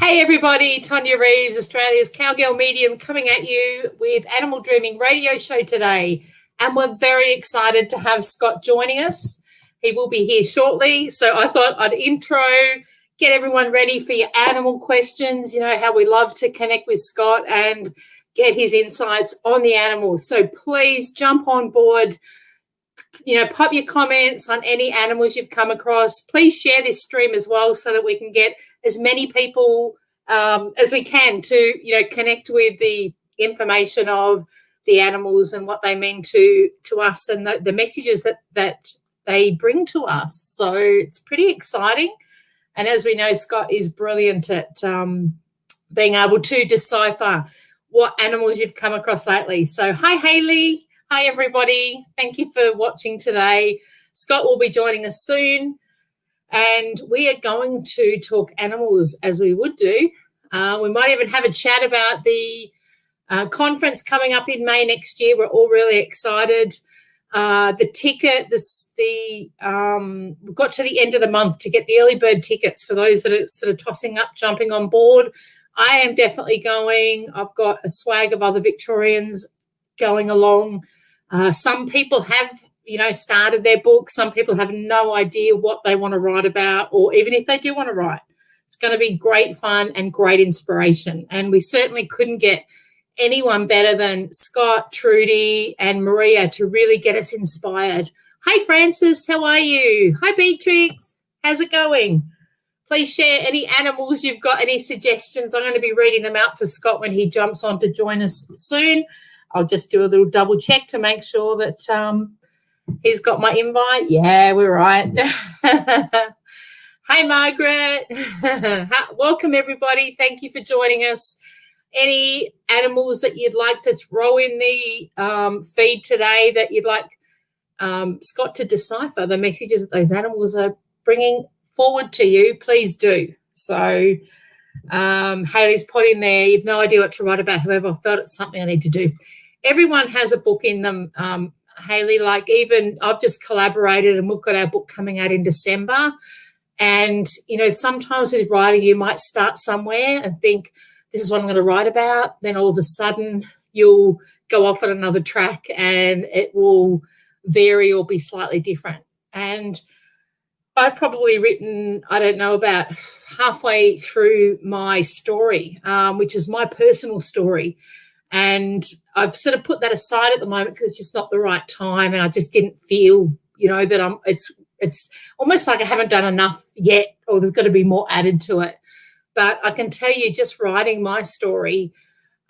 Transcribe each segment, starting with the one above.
Hey everybody, Tonia Reeves, Australia's Cowgirl Medium, coming at you with Animal Dreaming Radio Show today. And we're very excited to have Scott joining us. He will be here shortly. So I thought I'd intro, get everyone ready for your animal questions. You know how we love to connect with Scott and get his insights on the animals. So please jump on board. Pop your comments on any animals you've come across. Please share this stream as well so that we can get as many people as we can to, connect with the information of the animals and what they mean to us and the messages that they bring to us. So it's pretty exciting. And as we know, Scott is brilliant at being able to decipher what animals you've come across lately. So hi, Hayley. Hi, everybody. Thank you for watching today. Scott will be joining us soon, and we are going to talk animals as we would do. We might even have a chat about the conference coming up in May next year. We're all really excited. The ticket, we've got to the end of the month to get the early bird tickets for those that are sort of tossing up, jumping on board. I am definitely going. I've got a swag of other Victorians going along. Some people have, started their book. Some people have no idea what they want to write about, or even if they do want to write. It's going to be great fun and great inspiration. And we certainly couldn't get anyone better than Scott, Trudy, and Maria to really get us inspired. Hi, Francis. How are you? Hi, Beatrix. How's it going? Please share any animals you've got, any suggestions. I'm going to be reading them out for Scott when he jumps on to join us soon. I'll just do a little double check to make sure that he's got my invite. Yeah, we're right. Hi, Margaret. Welcome, everybody. Thank you for joining us. Any animals that you'd like to throw in the feed today that you'd like Scott to decipher, the messages that those animals are bringing forward to you, please do. So Hayley's put in there, you've no idea what to write about. However, I felt it's something I need to do. Everyone has a book in them, Hayley. Like even I've just collaborated and we've got our book coming out in December. And, sometimes with writing, you might start somewhere and think, this is what I'm going to write about. Then all of a sudden you'll go off on another track and it will vary or be slightly different. And I've probably written, I don't know, about halfway through my story, which is my personal story. And I've sort of put that aside at the moment because it's just not the right time. And I just didn't feel, that it's almost like I haven't done enough yet, or there's got to be more added to it. But I can tell you, just writing my story,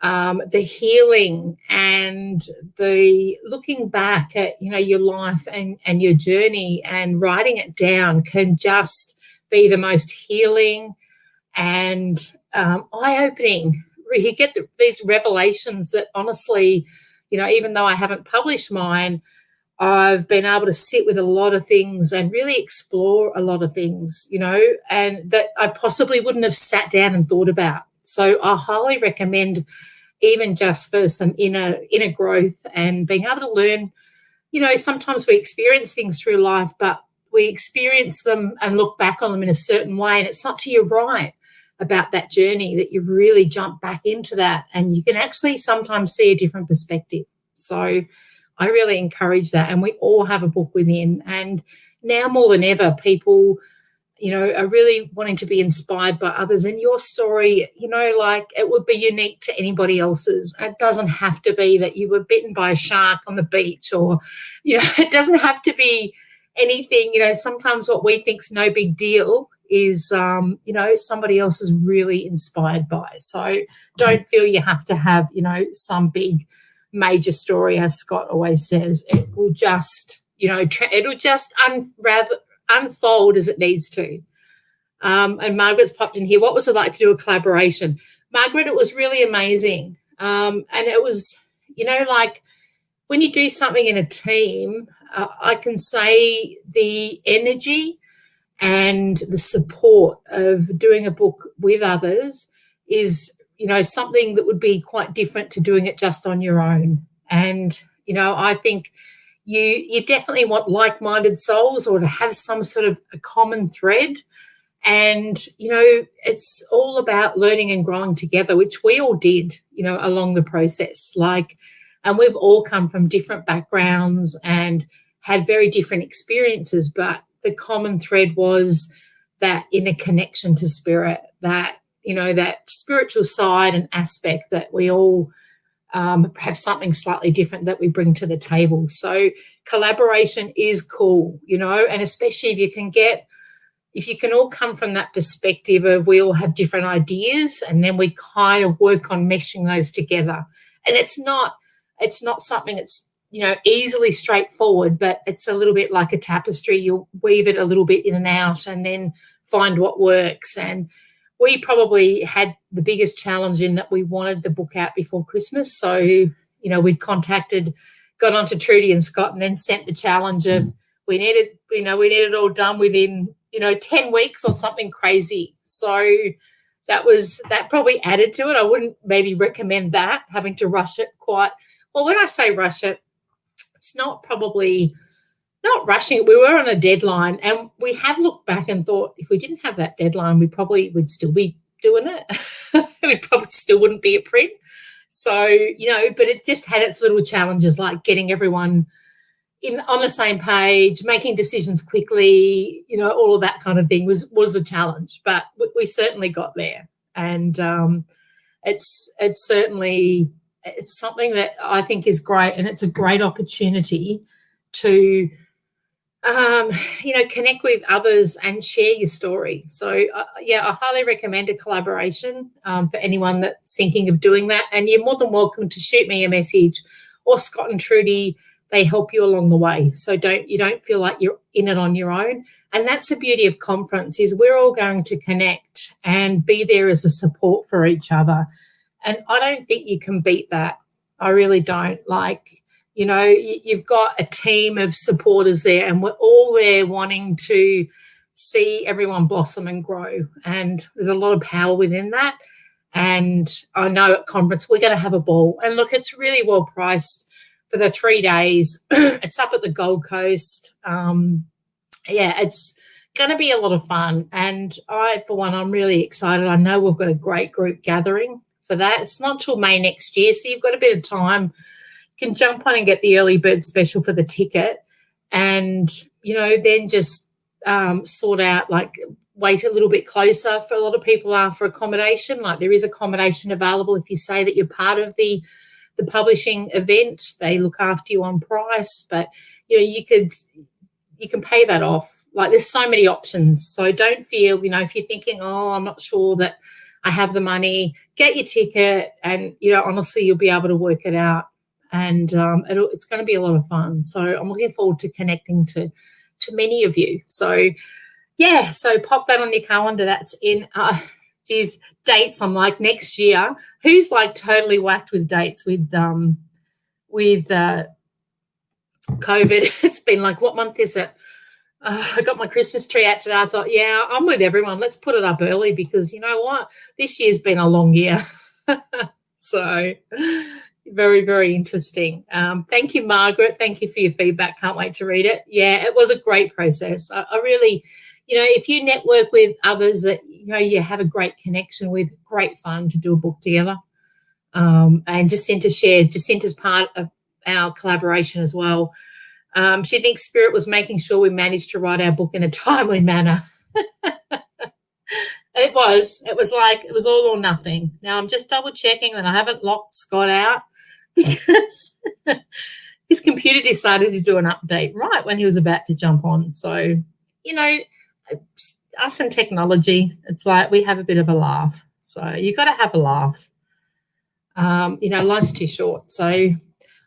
the healing and the looking back at, your life and your journey and writing it down can just be the most healing and eye-opening. You get these revelations that honestly, even though I haven't published mine, I've been able to sit with a lot of things and really explore a lot of things, and that I possibly wouldn't have sat down and thought about. So I highly recommend, even just for some inner growth and being able to learn, sometimes we experience things through life, but we experience them and look back on them in a certain way. And it's not till you write about that journey that you really jump back into that, and you can actually sometimes see a different perspective. So I really encourage that. And we all have a book within. And now more than ever, people, are really wanting to be inspired by others. And your story, it would be unique to anybody else's. It doesn't have to be that you were bitten by a shark on the beach, or, it doesn't have to be anything. Sometimes what we think's no big deal is, somebody else is really inspired by. So don't feel you have to have, some big major story, as Scott always says. It will just, it'll just unfold as it needs to. And Margaret's popped in here. What was it like to do a collaboration? Margaret, it was really amazing. And it was, like when you do something in a team, I can say the energy and the support of doing a book with others is, something that would be quite different to doing it just on your own. And, I think you definitely want like-minded souls, or to have some sort of a common thread. And, it's all about learning and growing together, which we all did, along the process. And we've all come from different backgrounds and had very different experiences, but the common thread was that inner connection to spirit, that, that spiritual side and aspect that we all have something slightly different that we bring to the table. So collaboration is cool, and especially if you can all come from that perspective of we all have different ideas, and then we kind of work on meshing those together. And it's not something that's, easily straightforward, but it's a little bit like a tapestry. You'll weave it a little bit in and out and then find what works. And we probably had the biggest challenge in that we wanted the book out before Christmas. So, we'd got onto Trudy and Scott and then sent the challenge of we needed it all done within 10 weeks or something crazy. So that probably added to it. I wouldn't maybe recommend that, having to rush it quite. Well, when I say rush it, it's not rushing it. We were on a deadline, and we have looked back and thought if we didn't have that deadline, we probably would still be doing it. We probably still wouldn't be a print. So, but it just had its little challenges, like getting everyone on the same page, making decisions quickly, all of that kind of thing was a challenge, but we certainly got there. And it's something that I think is great, and it's a great opportunity to, connect with others and share your story. So, I highly recommend a collaboration for anyone that's thinking of doing that. And you're more than welcome to shoot me a message, or Scott and Trudy. They help you along the way. So you don't feel like you're in it on your own. And that's the beauty of conference, is we're all going to connect and be there as a support for each other. And I don't think you can beat that. I really don't. You've got a team of supporters there, and we're all there wanting to see everyone blossom and grow. And there's a lot of power within that. And I know at conference we're going to have a ball. And look, it's really well priced for the 3 days. It's up at the Gold Coast. It's going to be a lot of fun. And for one, I'm really excited. I know we've got a great group gathering for that. It's not till May next year, so you've got a bit of time. You can jump on and get the early bird special for the ticket, and, then just sort out, wait a little bit closer. For a lot of people are for accommodation. There is accommodation available if you say that you're part of the publishing event. They look after you on price, but you can pay that off. There's so many options. So don't feel, if you're thinking, oh, I'm not sure that I have the money, get your ticket, and honestly, you'll be able to work it out. And it's going to be a lot of fun. So I'm looking forward to connecting to many of you. So so pop that on your calendar. That's in dates. I'm like, next year. Who's totally whacked with dates with COVID? It's been what month is it? I got my Christmas tree out today. I thought, I'm with everyone. Let's put it up early, because you know what? This year's been a long year. So very, very interesting. Thank you, Margaret. Thank you for your feedback. Can't wait to read it. Yeah, it was a great process. I really, if you network with others that, you have a great connection with, great fun to do a book together. And Jacinta shares. Jacinta's part of our collaboration as well. She thinks Spirit was making sure we managed to write our book in a timely manner. It was all or nothing. Now I'm just double checking that I haven't locked Scott out, because his computer decided to do an update right when he was about to jump on. So, us and technology, it's we have a bit of a laugh. So you got to have a laugh. Life's too short. So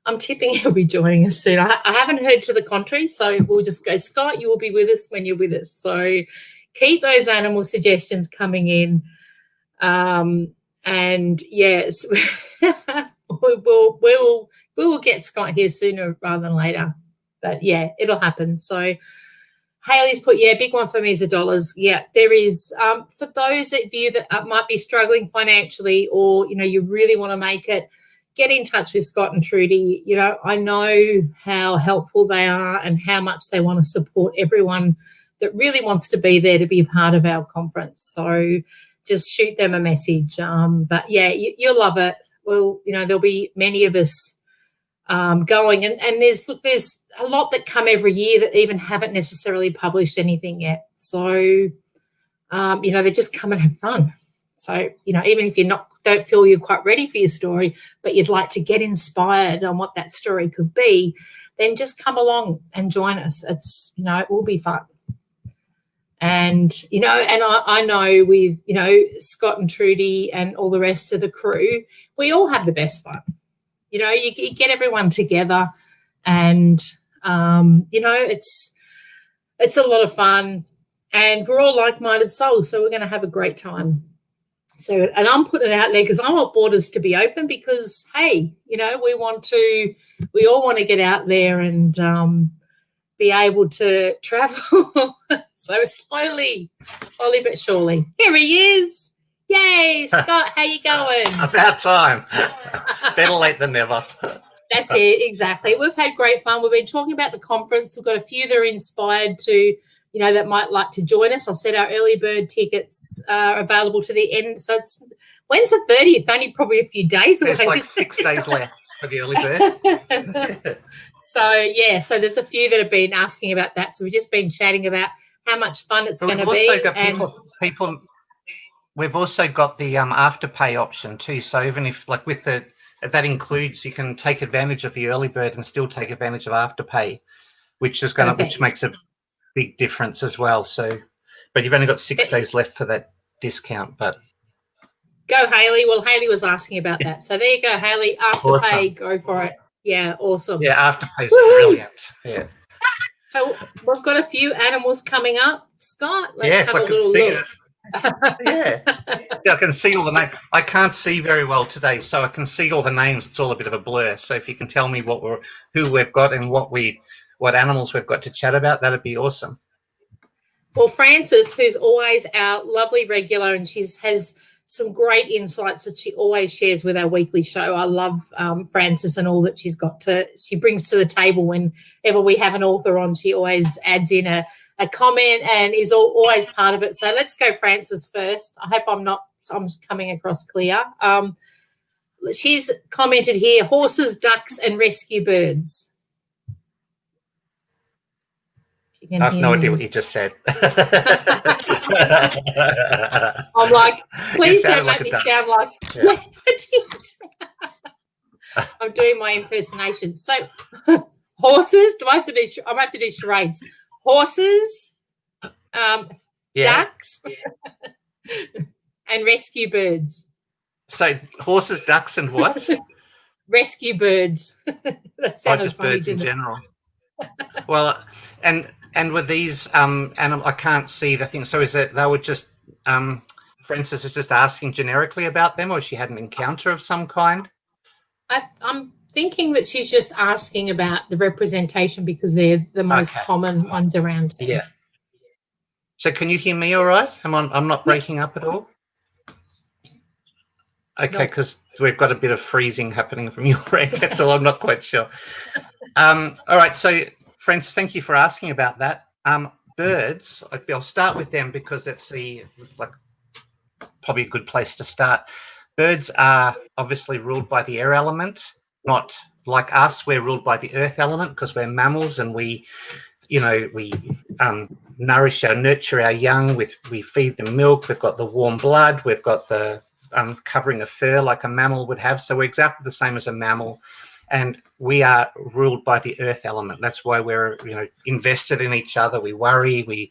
I'm tipping he'll be joining us soon. I haven't heard to the contrary, so we'll just go, Scott, you will be with us when you're with us. So keep those animal suggestions coming in. And yes, we will get Scott here sooner rather than later. But it'll happen. So Hayley's put, big one for me is the dollars. Yeah, there is. For those of you that might be struggling financially, or, you really want to make it, get in touch with Scott and Trudy. I know how helpful they are and how much they want to support everyone that really wants to be there to be a part of our conference. So just shoot them a message. But yeah, you'll love it. Well, there'll be many of us going, and there's a lot that come every year that even haven't necessarily published anything yet. So they just come and have fun. So even if don't feel you're quite ready for your story, but you'd like to get inspired on what that story could be, then just come along and join us. It's it will be fun. And and I know with Scott and Trudy and all the rest of the crew, we all have the best fun. You get everyone together, and it's a lot of fun, and we're all like-minded souls, so we're going to have a great time. So, and I'm putting it out there because I want borders to be open, because hey, we all want to get out there and be able to travel. So slowly but surely. Here he is. Yay, Scott, how you going? About time. Better late than never. That's it, exactly. We've had great fun. We've been talking about the conference. We've got a few that are inspired to, that might like to join us. I said our early bird tickets are available to the end. So when's the 30th? Only probably a few days away. There's like 6 days left for the early bird. So there's a few that have been asking about that. So we've just been chatting about how much fun it's going to be. We've also got people. We've also got the afterpay option too. So even if that includes, you can take advantage of the early bird and still take advantage of afterpay, which makes a big difference as well. So, but you've only got 6 days left for that discount. But go Hayley. Well, Hayley was asking about that. So there you go, Hayley. Afterpay, awesome. Go for it. Yeah, awesome. Yeah, Afterpay is brilliant. Yeah. So we've got a few animals coming up, Scott. Let's have a little look. Yeah, I can see all the names. I can't see very well today, so I can see all the names. It's all a bit of a blur. So if you can tell me who we've got and what animals we've got to chat about, that'd be awesome. Well, Frances, who's always our lovely regular, and she has some great insights that she always shares with our weekly show. I love Frances and all that she brings to the table whenever we have an author on. She always adds in a comment and is always part of it. So let's go Frances first. I hope I'm coming across clear. She's commented here, horses, ducks, and rescue birds. I have no idea what you just said. I'm like, please don't make me sound like I'm doing my impersonation. So horses, I'm going to have to do charades. Horses, ducks, and rescue birds. So horses, ducks, and what? Rescue birds. Just funny, birds in general. Well, and with these animals, I can't see the thing. So is it they were just Frances is just asking generically about them, or she had an encounter of some kind? I'm thinking that she's just asking about the representation because they're the most common ones around here. Yeah. So can you hear me all right? I'm not breaking up at all? Okay, because we've got a bit of freezing happening from your end. That's all. I'm not quite sure. All right, so Frances, thank you for asking about that. Birds, I'll start with them because that's probably a good place to start. Birds are obviously ruled by the air element, not like us. We're ruled by the earth element because we're mammals, and we nurture our young. We feed them milk. We've got the warm blood. We've got the covering of fur like a mammal would have. So we're exactly the same as a mammal. And we are ruled by the earth element. That's why we're, invested in each other. We worry, we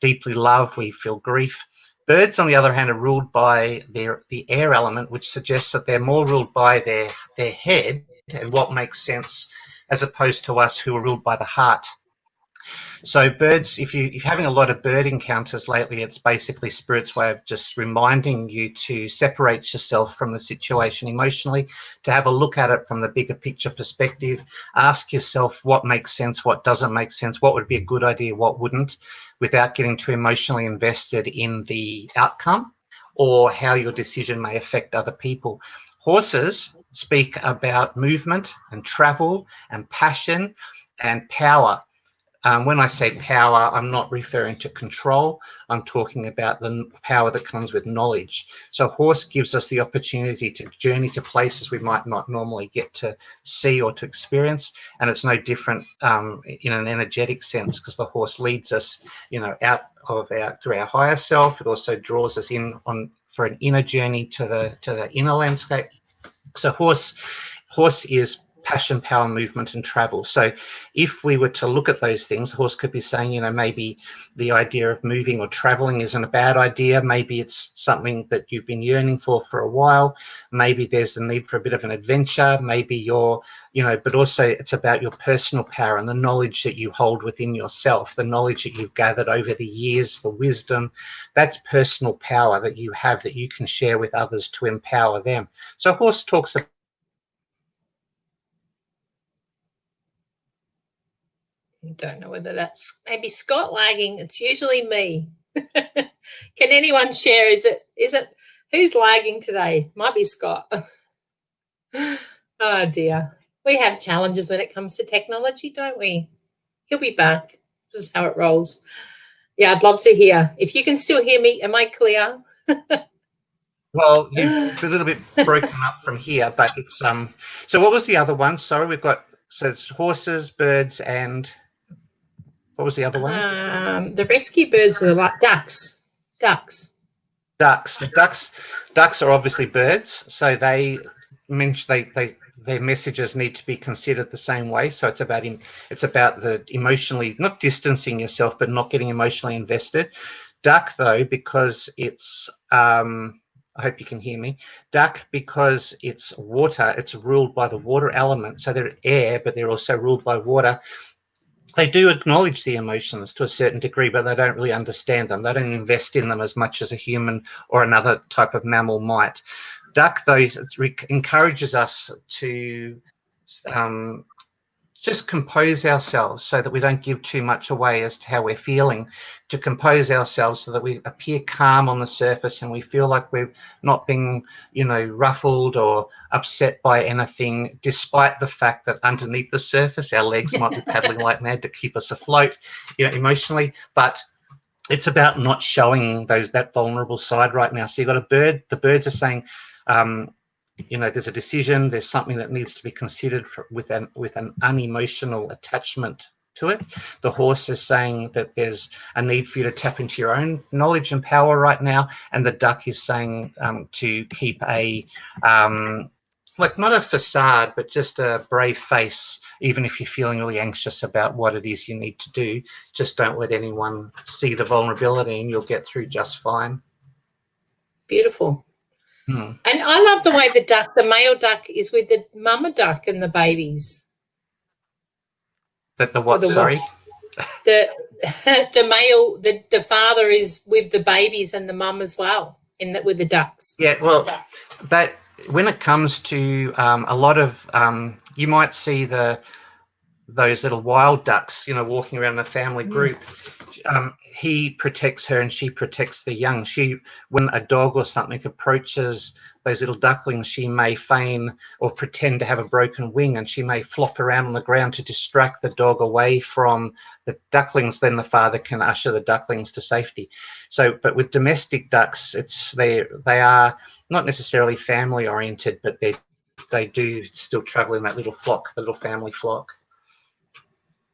deeply love, we feel grief. Birds, on the other hand, are ruled by the air element, which suggests that they're more ruled by their head and what makes sense, as opposed to us who are ruled by the heart. So birds, if you're having a lot of bird encounters lately, it's basically Spirit's way of just reminding you to separate yourself from the situation emotionally, to have a look at it from the bigger picture perspective. Ask yourself what makes sense, what doesn't make sense, what would be a good idea, what wouldn't, without getting too emotionally invested in the outcome or how your decision may affect other people. Horses speak about movement and travel and passion and power. When I say power, I'm not referring to control. I'm talking about the power that comes with knowledge. So a horse gives us the opportunity to journey to places we might not normally get to see or to experience. And it's no different in an energetic sense, because the horse leads us, out of through our higher self. It also draws us in for an inner journey to the inner landscape. So horse is passion, power, movement, and travel. So if we were to look at those things, the horse could be saying, maybe the idea of moving or traveling isn't a bad idea. Maybe it's something that you've been yearning for a while. Maybe there's a need for a bit of an adventure. Maybe you're, but also it's about your personal power and the knowledge that you hold within yourself, the knowledge that you've gathered over the years, the wisdom. That's personal power that you have, that you can share with others to empower them. So horse talks about, I don't know whether that's maybe Scott lagging. It's usually me. Can anyone share? Is it who's lagging today? Might be Scott. Oh dear. We have challenges when it comes to technology, don't we? He'll be back. This is how it rolls. Yeah, I'd love to hear. If you can still hear me, am I clear? well, you're a little bit broken up from here, but it's so what was the other one? Sorry, we've got, so it's horses, birds, and what was the other one? The rescue birds were like ducks. Ducks. Ducks are obviously birds, so they mention their messages need to be considered the same way. So it's about the emotionally, not distancing yourself, but not getting emotionally invested. Duck, though, because it's I hope you can hear me. Duck, because it's water, it's ruled by the water element. So they're air, but they're also ruled by water. They do acknowledge the emotions to a certain degree, but they don't really understand them. They don't invest in them as much as a human or another type of mammal might. Duck, though, encourages us to just compose ourselves so that we don't give too much away as to how we're feeling, to compose ourselves so that we appear calm on the surface and we feel like we're not being, ruffled or upset by anything, despite the fact that underneath the surface, our legs might be paddling like mad to keep us afloat, emotionally. But it's about not showing that vulnerable side right now. So you've got a bird. The birds are saying, there's a decision, there's something that needs to be considered with an unemotional attachment to it. The horse is saying that there's a need for you to tap into your own knowledge and power right now, and the duck is saying to keep a not a facade, but just a brave face, even if you're feeling really anxious about what it is you need to do. Just don't let anyone see the vulnerability and you'll get through just fine. Beautiful. And I love the way the male duck is with the mama duck and the babies. That the what, sorry? The male, the father is with the babies and the mum as well, with the ducks. Yeah, well, that when it comes to a lot of, you might see those little wild ducks, walking around in a family group. He protects her and she protects the young. When a dog or something approaches those little ducklings, she may feign or pretend to have a broken wing, and she may flop around on the ground to distract the dog away from the ducklings. Then the father can usher the ducklings to safety. So, but with domestic ducks, they are not necessarily family oriented, but they do still travel in that little flock, the little family flock.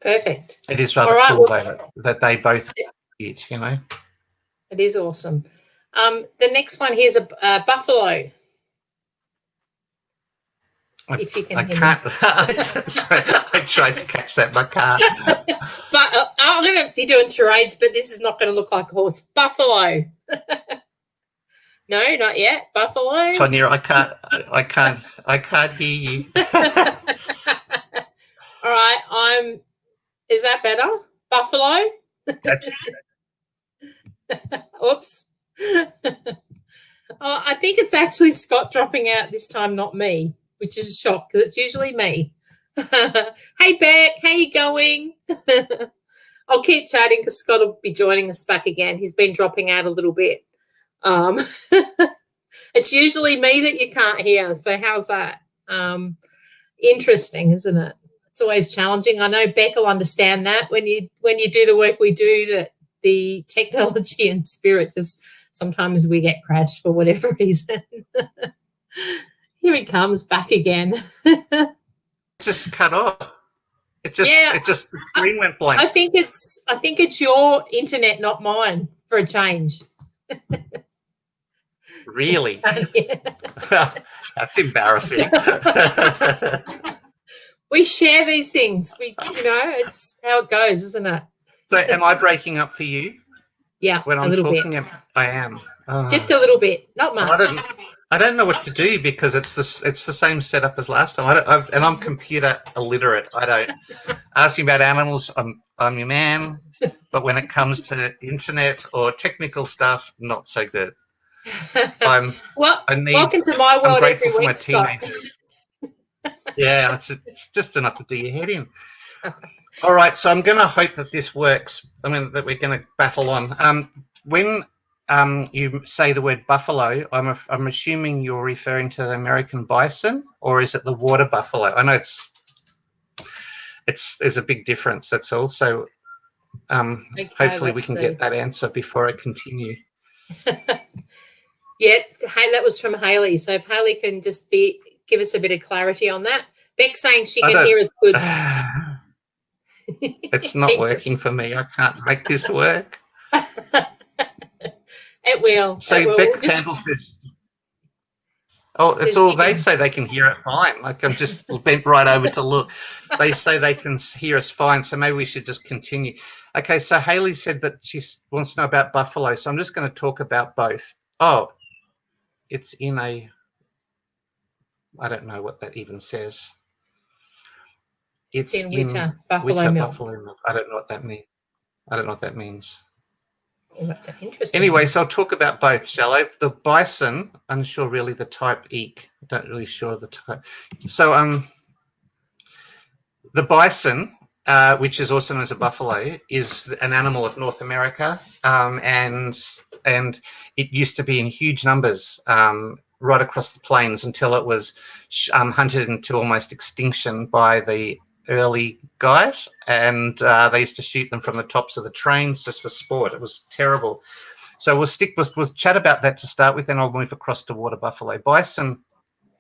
Perfect. It is rather cool, though, that they both eat, It is awesome. The next one here is a buffalo. If you can hear me. Sorry, I tried to catch that in my car. But I'm going to be doing charades, but this is not going to look like a horse. Buffalo. No, not yet. Buffalo. Tonia, I can't hear you. All right, is that better? Buffalo? Oops. I think it's actually Scott dropping out this time, not me, which is a shock because it's usually me. Hey, Beck, how you going? I'll keep chatting because Scott will be joining us back again. He's been dropping out a little bit. It's usually me that you can't hear, so how's that? Interesting, isn't it? it's always challenging. I know Beck will understand that when you do the work we do, that the technology and spirit just sometimes we get crashed for whatever reason. Here he comes back again. Just cut off. It just the screen went blank. I think it's your internet, not mine, for a change. Really? That's embarrassing. We share these things. It's how it goes, isn't it? So am I breaking up for you? Yeah, when I'm talking, I am. Just a little bit, not much. I don't know what to do because it's the same setup as last time. And I'm computer illiterate. I don't ask me about animals. I'm your man, but when it comes to internet or technical stuff, not so good. Welcome to my world. I'm grateful every for week, my teenagers. Yeah, it's just enough to do your head in. All right, so I'm going to hope that this works. I mean, that we're going to battle on. When you say the word buffalo, I'm assuming you're referring to the American bison, or is it the water buffalo? I know there's a big difference. That's all. So hopefully we can get that answer before I continue. Yeah, that was from Hayley. So if Hayley can just give us a bit of clarity on that. Beck's saying she can hear us good. It's not working for me. I can't make this work. It will. So Beck Campbell says, it's all they say they can hear it fine. Like I'm just bent right over to look. They say they can hear us fine, so maybe we should just continue. Okay, so Hayley said that she wants to know about buffalo, so I'm just going to talk about both. Oh, it's in I don't know what that even says. It's in buffalo milk. Buffalo milk. I don't know what that means. I don't know what that means. Well, that's interesting. Anyway, so I'll talk about both, shall I? The bison, unsure really the type eek. I don't really sure of the type. So the bison, which is also known as a buffalo, is an animal of North America, and it used to be in huge numbers right across the plains until it was hunted into almost extinction by the early guys, and they used to shoot them from the tops of the trains just for sport. It was terrible. So we'll chat about that to start with, and I'll move across to water buffalo. Bison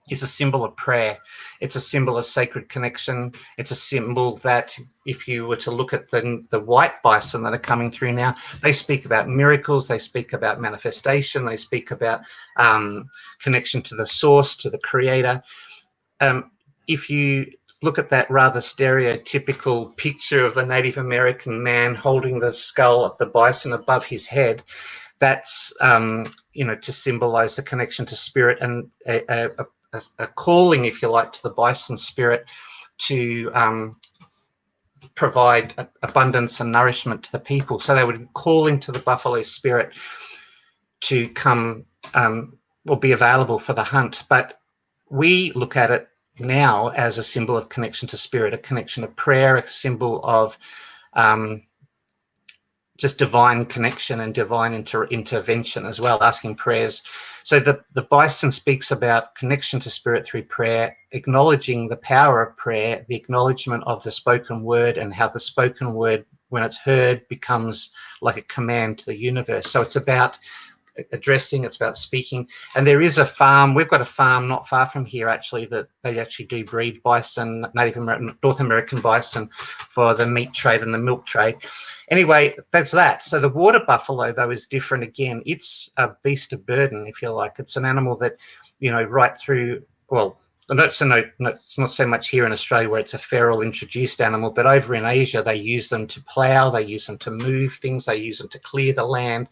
is a symbol of prayer. It's a symbol of sacred connection. It's a symbol that if you were to look at the white bison that are coming through now, they speak about miracles, they speak about manifestation, they speak about connection to the source, to the creator. If you look at that rather stereotypical picture of the Native American man holding the skull of the bison above his head, that's to symbolize the connection to spirit and a calling, if you like, to the bison spirit to provide abundance and nourishment to the people. So they would call into the buffalo spirit to come or be available for the hunt. But we look at it now as a symbol of connection to spirit, a connection of prayer, a symbol of just divine connection and divine intervention as well, asking prayers. So the bison speaks about connection to spirit through prayer, acknowledging the power of prayer, the acknowledgement of the spoken word, and how the spoken word, when it's heard, becomes like a command to the universe. So it's about addressing, it's about speaking. And there is a farm, we've got a farm not far from here actually, that they actually do breed bison, North American bison, for the meat trade and the milk trade. Anyway, that's that. So the water buffalo, though, is different again. It's a beast of burden, if you like. It's an animal that, right through, well, it's not so much here in Australia where it's a feral introduced animal, but over in Asia, they use them to plough, they use them to move things, they use them to clear the land.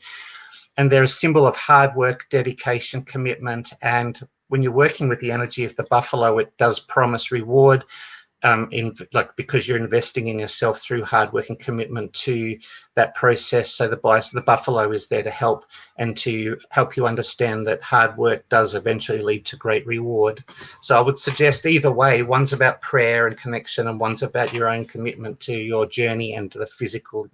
And they're a symbol of hard work, dedication, commitment. And when you're working with the energy of the buffalo, it does promise reward, because you're investing in yourself through hard work and commitment to that process. So the buffalo is there to help, and to help you understand that hard work does eventually lead to great reward. So I would suggest either way, one's about prayer and connection, and one's about your own commitment to your journey and to the physical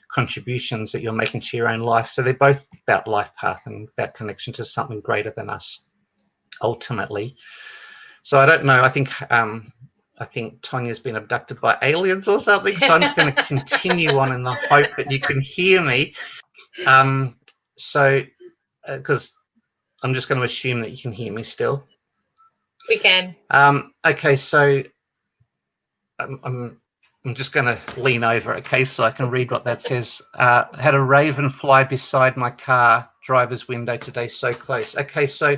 contributions that you're making to your own life. So they're both about life path and about connection to something greater than us ultimately. So I don't know, I think I think Tonia's been abducted by aliens or something. So I'm just going to continue on in the hope that you can hear me. Because I'm just going to assume that you can hear me still. We can. Okay, so I'm just going to lean over, okay, so I can read what that says. Had a raven fly beside my car driver's window today, so close. Okay, so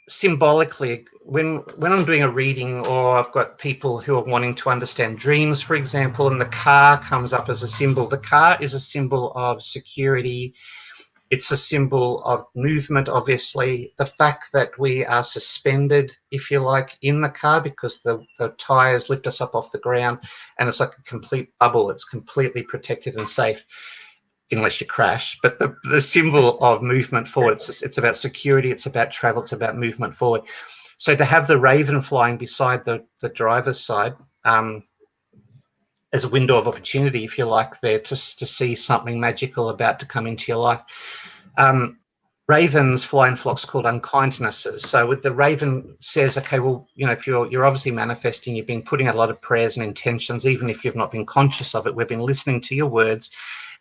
symbolically, when I'm doing a reading, or I've got people who are wanting to understand dreams, for example, and the car comes up as a symbol. The car is a symbol of security. It's a symbol of movement, obviously. The fact that we are suspended, if you like, in the car because the tyres lift us up off the ground, and it's like a complete bubble. It's completely protected and safe unless you crash. But the symbol of movement forward, it's about security, it's about travel, it's about movement forward. So to have the raven flying beside the driver's side, as a window of opportunity, if you like, there to see something magical about to come into your life. Ravens fly in flocks called unkindnesses. So with the raven says, okay, well, you know, if you're obviously manifesting, you've been putting out a lot of prayers and intentions, even if you've not been conscious of it. We've been listening to your words.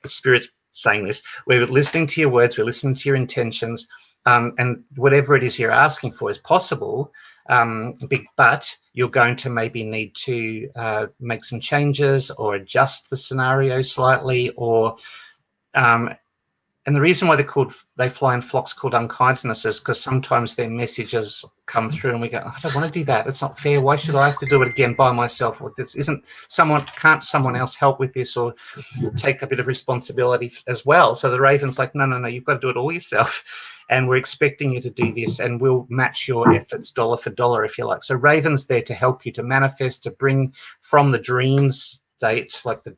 The Spirit's saying this. We're listening to your words. We're listening to your intentions. And whatever it is you're asking for is possible. But you're going to maybe need to make some changes or adjust the scenario slightly, or and the reason why they fly in flocks called unkindness is because sometimes their messages come through and we go, I don't want to do that. It's not fair. Why should I have to do it again by myself? Or this isn't can't someone else help with this or take a bit of responsibility as well? So the raven's like, no, you've got to do it all yourself. And we're expecting you to do this, and we'll match your efforts dollar for dollar, if you like. So raven's there to help you to manifest, to bring from the dream state, like the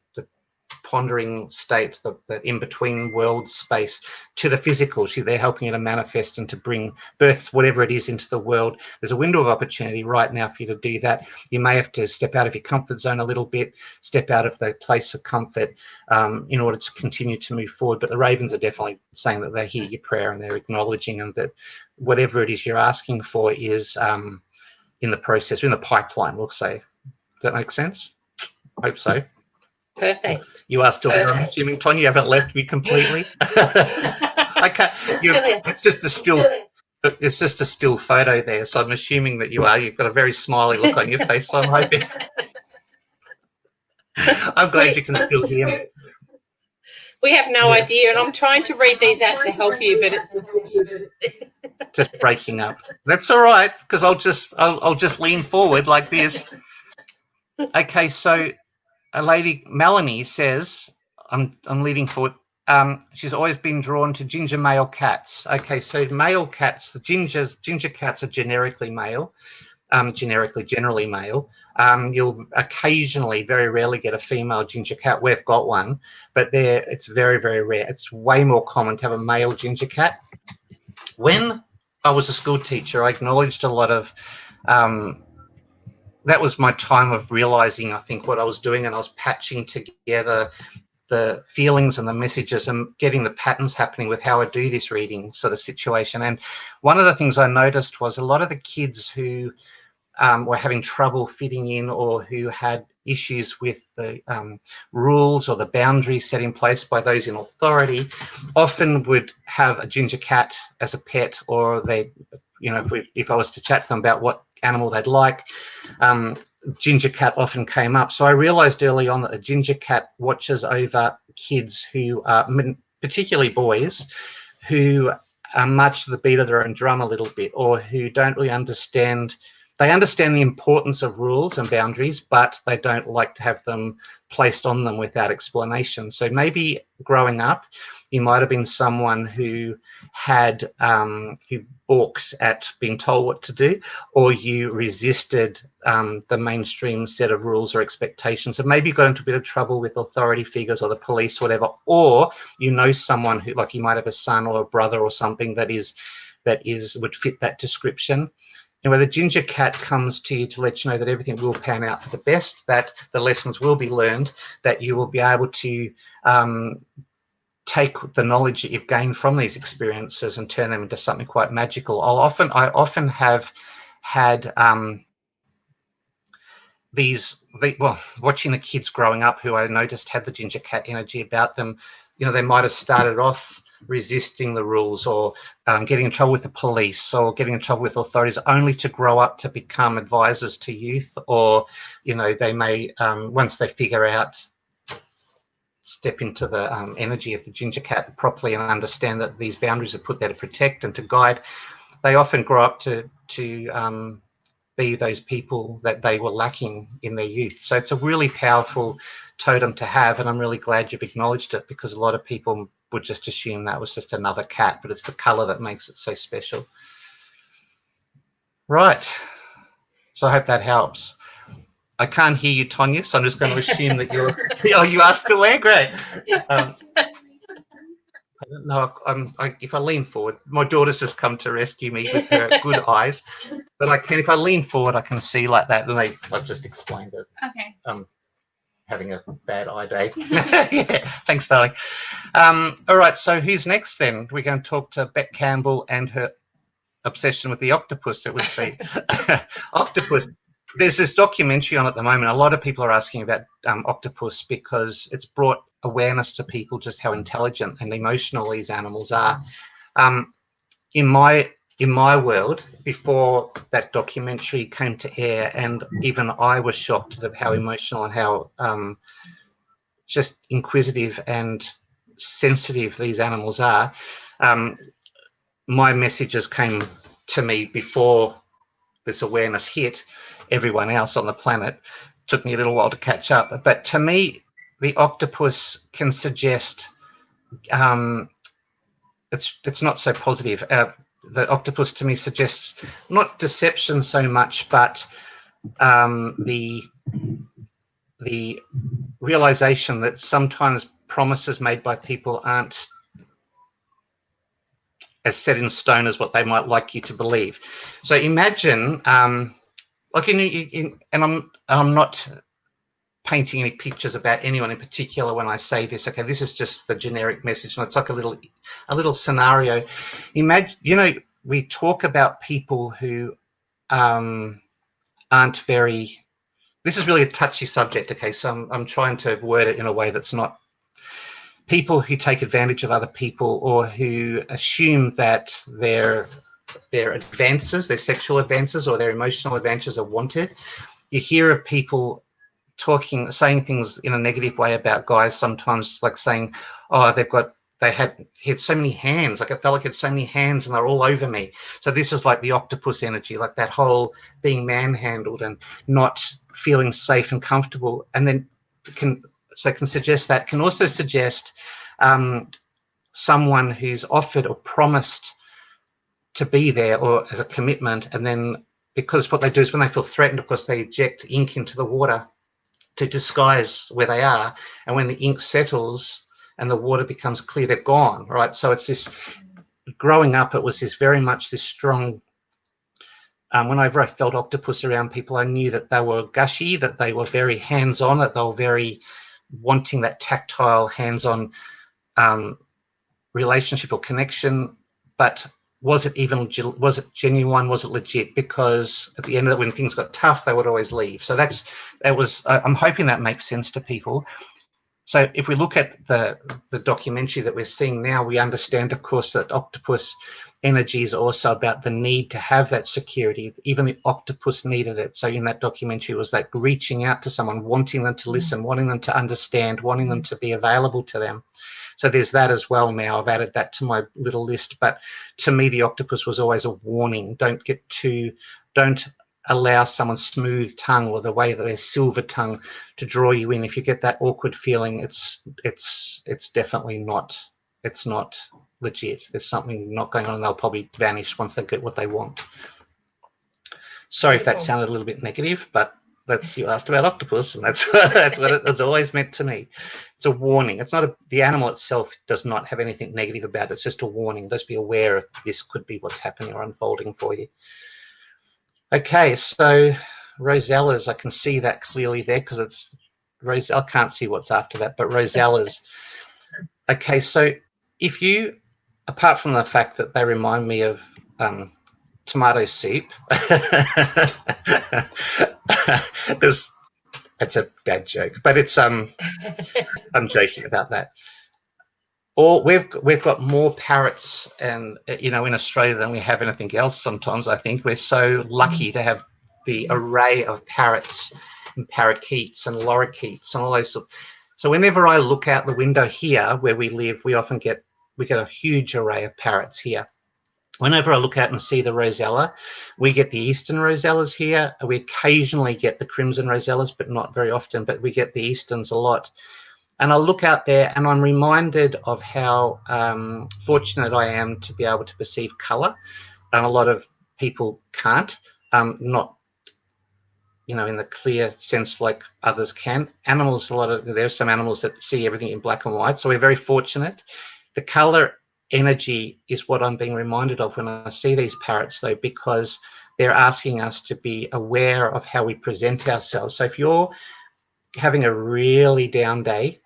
pondering state, the in-between world space, to the physical. They're helping you to manifest and to bring birth, whatever it is, into the world. There's a window of opportunity right now for you to do that. You may have to step out of your comfort zone a little bit, step out of the place of comfort in order to continue to move forward. But the ravens are definitely saying that they hear your prayer and they're acknowledging, and that whatever it is you're asking for is in the process, in the pipeline, we'll say. Does that make sense? I hope so. Perfect. You are still there, I'm assuming, Tonia. You haven't left me completely. I can't. It's just a still photo there, so I'm assuming that you are. You've got a very smiley look on your face, so I'm hoping. I'm glad you can still hear me. We have no idea, and I'm trying to read these out to help you, but it's just breaking up. That's all right, because I'll just lean forward like this. Okay, so a lady, Melanie, says, I'm leading forward. She's always been drawn to ginger male cats. Okay, so male cats, the ginger cats are generically male, generally male. You'll occasionally, very rarely, get a female ginger cat. We've got one, but it's very, very rare. It's way more common to have a male ginger cat. When I was a school teacher, I acknowledged a lot of that was my time of realizing, I think, what I was doing, and I was patching together the feelings and the messages and getting the patterns happening with how I do this reading sort of situation. And one of the things I noticed was a lot of the kids who were having trouble fitting in, or who had issues with the rules or the boundaries set in place by those in authority, often would have a ginger cat as a pet, or they, you know, if I was to chat to them about what animal they'd like, ginger cat often came up. So I realized early on that a ginger cat watches over kids who are, particularly boys, who are much to the beat of their own drum a little bit, or who don't really understand. They understand the importance of rules and boundaries, but they don't like to have them placed on them without explanation. So maybe growing up, you might have been someone who had who balked at being told what to do, or you resisted the mainstream set of rules or expectations, and maybe you got into a bit of trouble with authority figures or the police, whatever. Or you know someone who, like, you might have a son or a brother or something that would fit that description. And where the ginger cat comes to you to let you know that everything will pan out for the best, that the lessons will be learned, that you will be able to take the knowledge that you've gained from these experiences and turn them into something quite magical. I often have had watching the kids growing up who I noticed had the ginger cat energy about them, you know, they might have started off resisting the rules or getting in trouble with the police or getting in trouble with authorities, only to grow up to become advisors to youth, or, you know, they may, once they figure out, step into the energy of the ginger cat properly and understand that these boundaries are put there to protect and to guide, they often grow up to be those people that they were lacking in their youth. So it's a really powerful totem to have, and I'm really glad you've acknowledged it, because a lot of people would just assume that was just another cat, but it's the colour that makes it so special. Right. So I hope that helps. I can't hear you, Tonia, so I'm just going to assume that you're... Oh, you are still there? Great. I don't know if I lean forward. My daughter's just come to rescue me with her good eyes. But I can, if I lean forward, I can see like that. And I've just explained it. Okay. Having a bad eye day. Yeah, thanks, darling. All right, so who's next then? We're going to talk to Beck Campbell and her obsession with the octopus, it would seem. Octopus. There's this documentary on at the moment. A lot of people are asking about octopus because it's brought awareness to people just how intelligent and emotional these animals are. In my world, before that documentary came to air, and even I was shocked at how emotional and how just inquisitive and sensitive these animals are. My messages came to me before this awareness hit everyone else on the planet. It took me a little while to catch up. But to me, the octopus can suggest it's not so positive. The octopus to me suggests not deception so much, but the realization that sometimes promises made by people aren't as set in stone as what they might like you to believe. So imagine, like and I'm not painting any pictures about anyone in particular when I say this. Okay, this is just the generic message, and it's like a little scenario. Imagine, you know, we talk about people who aren't very. This is really a touchy subject. Okay, so I'm trying to word it in a way that's not. People who take advantage of other people, or who assume that their advances, their sexual advances or their emotional advances are wanted. You hear of people saying things in a negative way about guys sometimes, like saying, oh, they had so many hands, like it felt like it had so many hands and they're all over me. So this is like the octopus energy, like that whole being manhandled and not feeling safe and comfortable. And then can suggest that, can also suggest someone who's offered or promised to be there or as a commitment, and then because what they do is when they feel threatened, of course, they eject ink into the water to disguise where they are, and when the ink settles and the water becomes clear, they're gone, right? So it's this, growing up, it was this very much this strong, whenever I felt octopus around people, I knew that they were gushy, that they were very hands-on, that they were very wanting that tactile, hands-on relationship or connection. But was it genuine? Was it legit? Because at the end of it, when things got tough, they would always leave. So I'm hoping that makes sense to people. So if we look at the documentary that we're seeing now, we understand, of course, that octopus energy is also about the need to have that security. Even the octopus needed it. So in that documentary, it was like reaching out to someone, wanting them to listen, wanting them to understand, wanting them to be available to them. So there's that as well now. I've added that to my little list. But to me, the octopus was always a warning. Don't allow someone's smooth tongue or the way that their silver tongue to draw you in. If you get that awkward feeling, it's definitely not, it's not legit. There's something not going on, and they'll probably vanish once they get what they want. Sorry if that sounded a little bit negative, but you asked about octopus, and that's what it's always meant to me. It's a warning. It's not the animal itself does not have anything negative about it. It's just a warning. Just be aware of this could be what's happening or unfolding for you. Okay, so Rosella's, I can see that clearly there because it's Rosella. I can't see what's after that, but Rosella's. Okay, so if you, apart from the fact that they remind me of tomato soup. It's a dad joke, but it's I'm joking about that. Or we've got more parrots and in Australia than we have anything else. Sometimes I think we're so lucky to have the array of parrots and parakeets and lorikeets and all those. So whenever I look out the window here where we live, we get a huge array of parrots here. Whenever I look out and see the rosella, we get the eastern rosellas here. We occasionally get the crimson rosellas, but not very often, but we get the easterns a lot. And I look out there and I'm reminded of how fortunate I am to be able to perceive colour. And a lot of people can't, not, in the clear sense like others can. Animals, there's some animals that see everything in black and white. So we're very fortunate. The colour energy is what I'm being reminded of when I see these parrots, though, because they're asking us to be aware of how we present ourselves. So if you're having a really down day,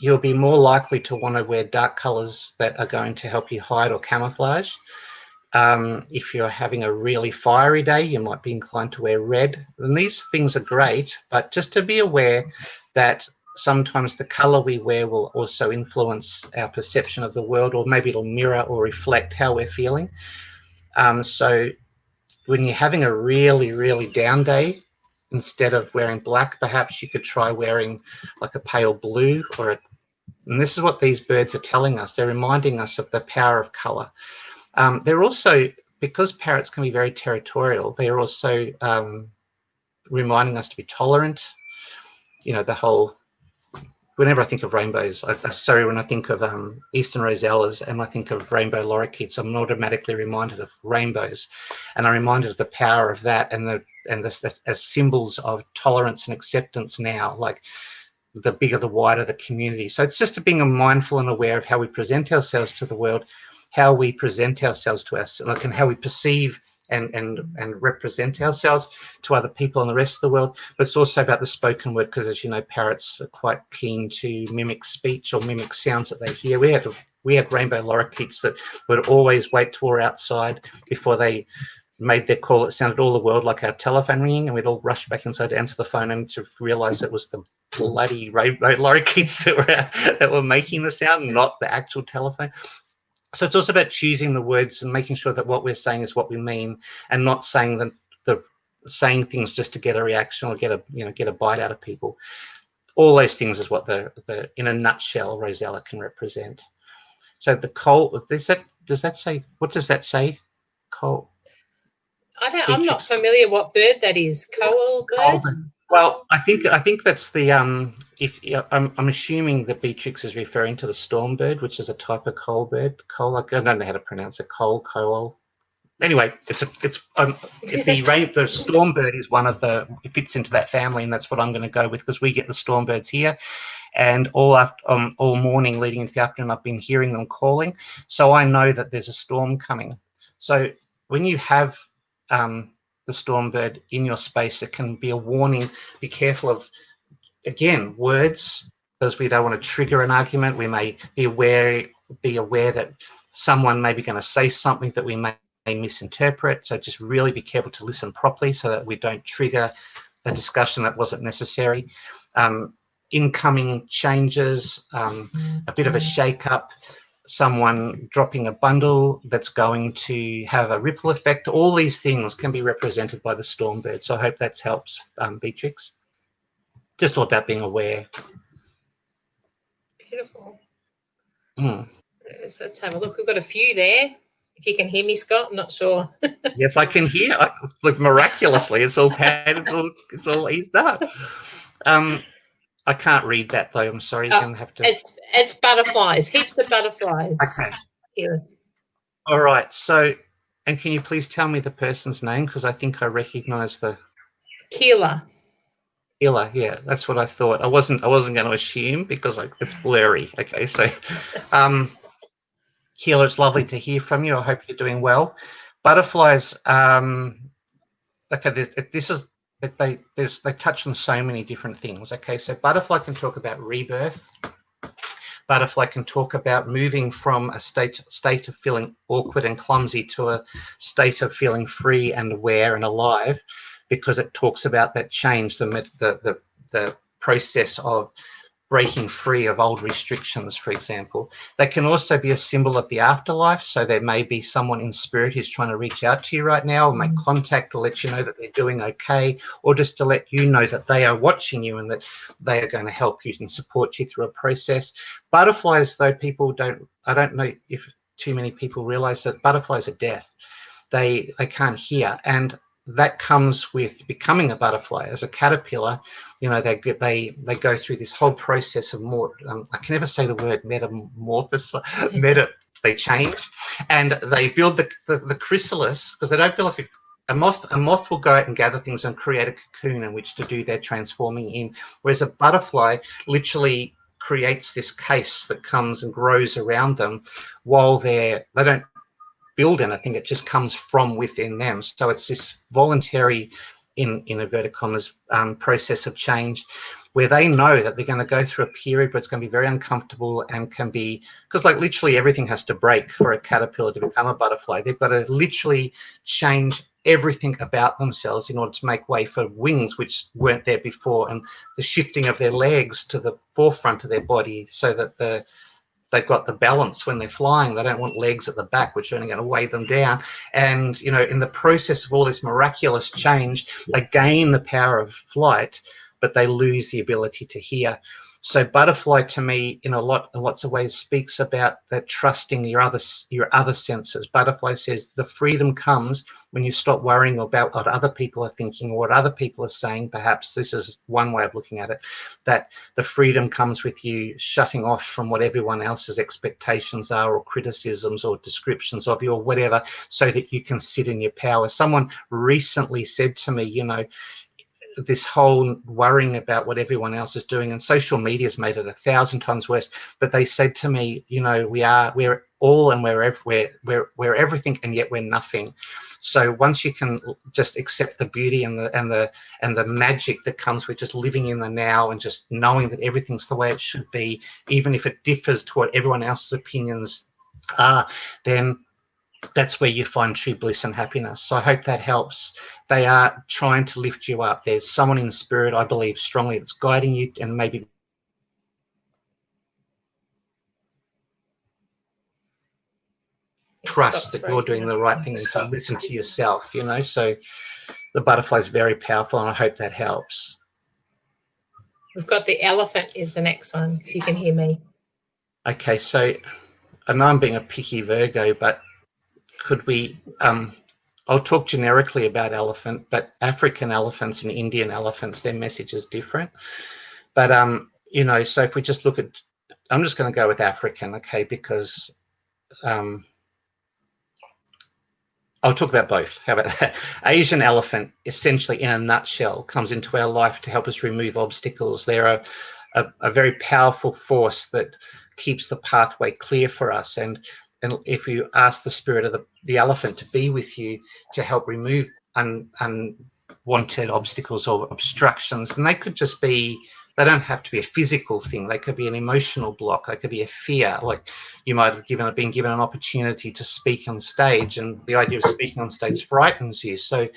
you'll be more likely to want to wear dark colours that are going to help you hide or camouflage. If you're having a really fiery day, you might be inclined to wear red. And these things are great, but just to be aware that sometimes the colour we wear will also influence our perception of the world, or maybe it'll mirror or reflect how we're feeling. So when you're having a really, really down day, instead of wearing black, perhaps you could try wearing like a pale blue and this is what these birds are telling us. They're reminding us of the power of colour. They're also, because parrots can be very territorial, they're also reminding us to be tolerant. The whole, whenever I think of rainbows, when I think of eastern rosellas and I think of rainbow lorikeets, I'm automatically reminded of rainbows, and I'm reminded of the power of that as symbols of tolerance and acceptance now, like the bigger, the wider the community. So it's just being mindful and aware of how we present ourselves to the world, how we present ourselves to ourselves, and how we perceive and represent ourselves to other people and the rest of the world. But it's also about the spoken word, because as you know, parrots are quite keen to mimic speech or mimic sounds that they hear. We had rainbow lorikeets that would always wait till we're outside before they made their call. It sounded all the world like our telephone ringing, and we'd all rush back inside to answer the phone and to realise it was the bloody rainbow lorikeets that were making the sound, not the actual telephone. So it's also about choosing the words and making sure that what we're saying is what we mean, and not saying saying things just to get a reaction or get a bite out of people. All those things is what the in a nutshell rosella can represent. So the coal, does that say, what does that say? Coal. I'm not familiar what bird that is. Coal bird? Well, I think that's the I'm assuming that Beatrix is referring to the storm bird, which is a type of coal bird. Coal, I don't know how to pronounce it. Coal. Anyway, the storm bird is one of it fits into that family, and that's what I'm going to go with, because we get the storm birds here, and all morning leading into the afternoon, I've been hearing them calling, so I know that there's a storm coming. So when you have the storm bird in your space, it can be a warning. Be careful of, again, words, because we don't want to trigger an argument. We may be aware that someone may be going to say something that we may misinterpret. So just really be careful to listen properly so that we don't trigger a discussion that wasn't necessary. Incoming changes, a bit of a shake-up, someone dropping a bundle that's going to have a ripple effect. All these things can be represented by the storm bird. So I hope that helps, Beatrix. Just all about being aware. Beautiful. Let's have a look. We've got a few there. If you can hear me, Scott, I'm not sure. Yes, I can hear. Look, miraculously, it's all padded. It's all eased up. I can't read that though. I'm sorry. You're going to have to. It's butterflies. Heaps of butterflies. Okay. Here. All right. So, and can you please tell me the person's name, because I think I recognise the. Keela. Keela, yeah, that's what I thought. I wasn't going to assume, because it's blurry. Okay, so, Keela, it's lovely to hear from you. I hope you're doing well. Butterflies. Okay, they touch on so many different things. Okay, so butterfly can talk about rebirth. butterfly can talk about moving from a state of feeling awkward and clumsy to a state of feeling free and aware and alive, because it talks about that change, the process of breaking free of old restrictions, for example. They can also be a symbol of the afterlife. So there may be someone in spirit who's trying to reach out to you right now, or make contact, or let you know that they're doing okay, or just to let you know that they are watching you and that they are going to help you and support you through a process. Butterflies, though, I don't know if too many people realize that butterflies are deaf. They can't hear, and that comes with becoming a butterfly. As a caterpillar, they go through this whole process of I can never say the word metamorphosis. They change, and they build the chrysalis, because they don't build like a moth. A moth will go out and gather things and create a cocoon in which to do their transforming in, whereas a butterfly literally creates this case that comes and grows around them while they don't build anything. It just comes from within them. So it's this voluntary, in inverted commas, process of change, where they know that they're going to go through a period where it's going to be very uncomfortable, and can be, because like literally everything has to break for a caterpillar to become a butterfly. They've got to literally change everything about themselves in order to make way for wings which weren't there before, and the shifting of their legs to the forefront of their body, so that they've got the balance when they're flying. They don't want legs at the back, which are only going to weigh them down. And, in the process of all this miraculous change, they gain the power of flight, but they lose the ability to hear. So butterfly, to me, in lots of ways, speaks about that trusting your other senses. Butterfly says the freedom comes when you stop worrying about what other people are thinking or what other people are saying. Perhaps this is one way of looking at it, that the freedom comes with you shutting off from what everyone else's expectations are, or criticisms or descriptions of you or whatever, so that you can sit in your power. Someone recently said to me, this whole worrying about what everyone else is doing, and social media has made it 1,000 times worse. But they said to me, we're all, and we're everything, and yet we're nothing. So once you can just accept the beauty and the magic that comes with just living in the now, and just knowing that everything's the way it should be, even if it differs to what everyone else's opinions are, then that's where you find true bliss and happiness. So I hope that helps. They are trying to lift you up. There's someone in spirit, I believe strongly, that's guiding you, and maybe trust that you're doing the right thing, and to listen to yourself, So the butterfly is very powerful, and I hope that helps. We've got the elephant is the next one, if you can hear me. Okay, so I know I'm being a picky Virgo, but could we, I'll talk generically about elephant, but African elephants and Indian elephants, their message is different. But, so if we just look at, I'm just going to go with African, okay, because I'll talk about both. How about that? Asian elephant, essentially, in a nutshell, comes into our life to help us remove obstacles. They're a very powerful force that keeps the pathway clear for us. And if you ask the spirit of the elephant to be with you to help remove unwanted obstacles or obstructions, and they could just be, they don't have to be a physical thing. They could be an emotional block. They could be a fear. Like you might have been given an opportunity to speak on stage, and the idea of speaking on stage frightens you. So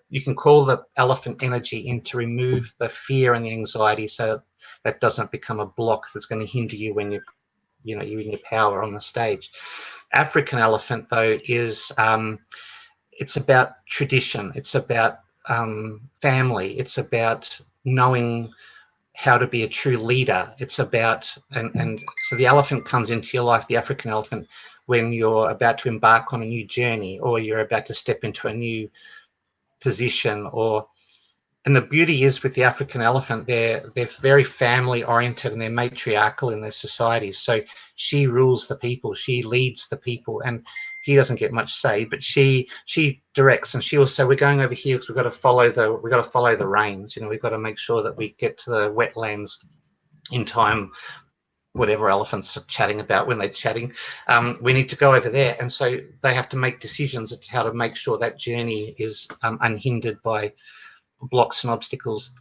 you can call the elephant energy in to remove the fear and the anxiety, so that doesn't become a block that's going to hinder you when you're in your power on the stage. African elephant, though, is it's about tradition. It's about family. It's about knowing how to be a true leader. It's about, and so the elephant comes into your life, the African elephant, when you're about to embark on a new journey, or you're about to step into a new position, and the beauty is with the African elephant, they're very family oriented, and they're matriarchal in their societies. So she rules the people, she leads the people, and he doesn't get much say, but she directs, and she will say, we're going over here because we've got to follow the reins. We've got to make sure that we get to the wetlands in time, whatever elephants are chatting about when they're chatting. We need to go over there. And so they have to make decisions as to how to make sure that journey is unhindered by blocks and obstacles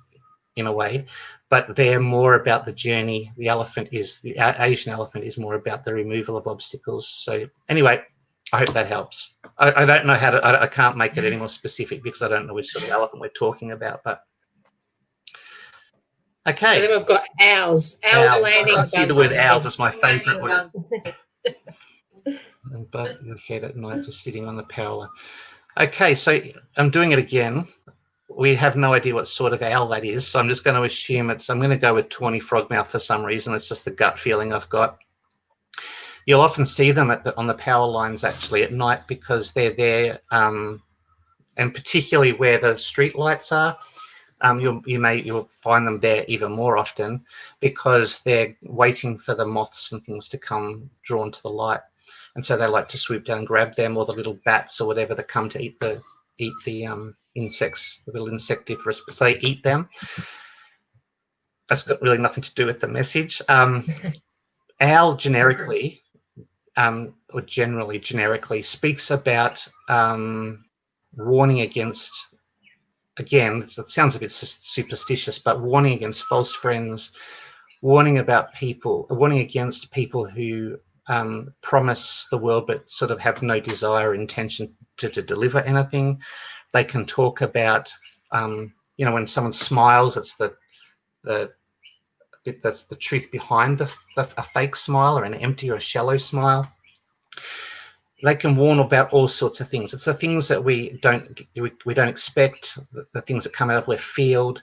in a way, but they're more about the journey. The Asian elephant is more about the removal of obstacles. So anyway, I hope that helps. I don't know how to, I can't make it any more specific because I don't know which sort of elephant we're talking about, but okay. So then we've got owls. Owls landing. I see the word owls is my favourite word. And above your head at night, just sitting on the power. Okay, so I'm doing it again. We have no idea what sort of owl that is, so I'm just going to assume I'm going to go with tawny frogmouth for some reason. It's just the gut feeling I've got. You'll often see them on the power lines actually at night because they're there, and particularly where the street lights are. You'll find them there even more often because they're waiting for the moths and things to come drawn to the light, and so they like to swoop down and grab them, or the little bats or whatever that come to eat the insects, the little insectivorous. So they eat them. That's got really nothing to do with the message. Owl generically, or generically speaks about warning against. Again, it sounds a bit superstitious, but warning against false friends, warning against people who promise the world but sort of have no desire or intention to deliver anything. They can talk about, when someone smiles, it's the truth behind a fake smile or an empty or a shallow smile. They can warn about all sorts of things. It's the things that we don't expect, the things that come out of left field,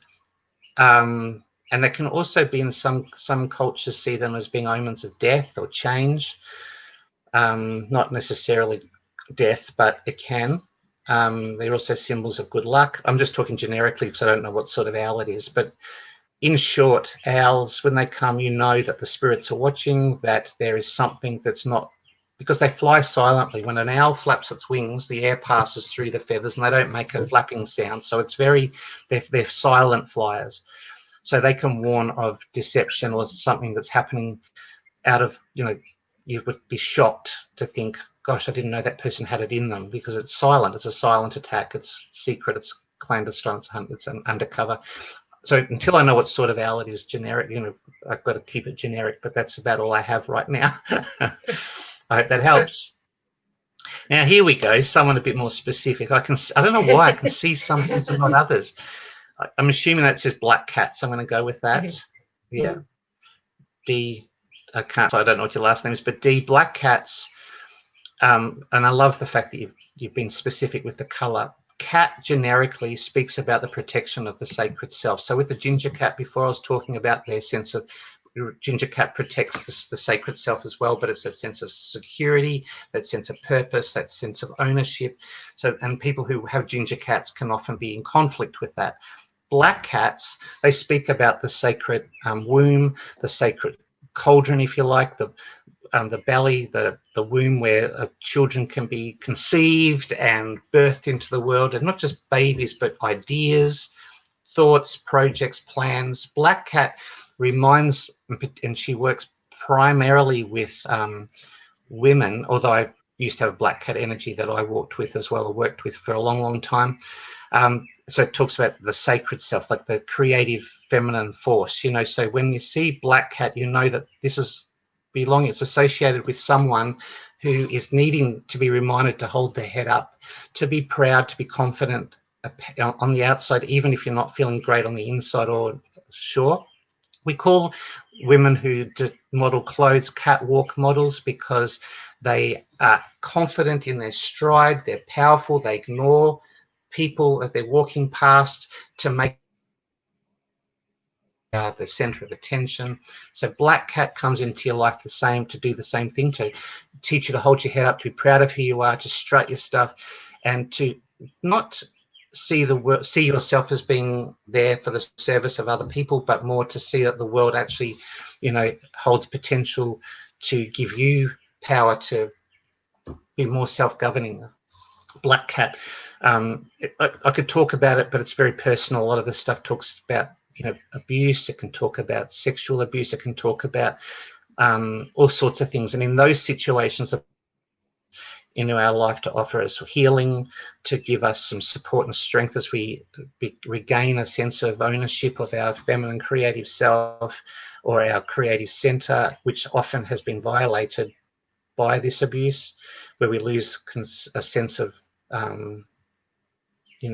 and they can also be, in some cultures, see them as being omens of death or change. Not necessarily death, but it can. They're also symbols of good luck. I'm just talking generically because I don't know what sort of owl it is, but in short, owls, when they come, you know that the spirits are watching, that there is something that's not, because they fly silently. When an owl flaps its wings, the air passes through the feathers and they don't make a flapping sound. So it's they're silent flyers. So they can warn of deception or something that's happening out of, you would be shocked to think, gosh, I didn't know that person had it in them, because it's silent. It's a silent attack. It's secret. It's clandestine. It's an undercover. So until I know what sort of owl it is, generic, I've got to keep it generic, but that's about all I have right now. I hope that helps. Now, here we go. Someone a bit more specific. I don't know why I can see some things and not others. I'm assuming that says black cat, so I'm going to go with that. Yeah. D, I don't know what your last name is, but D, black cats. And I love the fact that you've been specific with the color. Cat generically speaks about the protection of the sacred self. So with the ginger cat, before I was talking about their sense of, ginger cat protects the sacred self as well, but it's that sense of security, that sense of purpose, that sense of ownership. So, and people who have ginger cats can often be in conflict with that. Black cats, they speak about the sacred womb, the sacred cauldron, if you like, the belly, the womb where children can be conceived and birthed into the world, and not just babies, but ideas, thoughts, projects, plans. Black cat reminds, and she works primarily with women, although I used to have black cat energy that I worked with as well, or worked with for a long, long time. So it talks about the sacred self, like the creative feminine force, so when you see black cat, you know that this is belonging. It's associated with someone who is needing to be reminded to hold their head up, to be proud, to be confident on the outside, even if you're not feeling great on the inside or sure. We call women who model clothes catwalk models because they are confident in their stride, they're powerful, they ignore people that they're walking past to make the center of attention. So black cat comes into your life to do the same thing, to teach you to hold your head up, to be proud of who you are, to strut your stuff, and to not see yourself as being there for the service of other people, but more to see that the world actually, holds potential to give you power to be more self-governing. Black cat, I could talk about it, but it's very personal. A lot of the stuff talks about abuse. It can talk about sexual abuse. It can talk about all sorts of things. And in those situations, into our life to offer us healing, to give us some support and strength as we regain a sense of ownership of our feminine creative self or our creative center, which often has been violated by this abuse, where we lose a sense of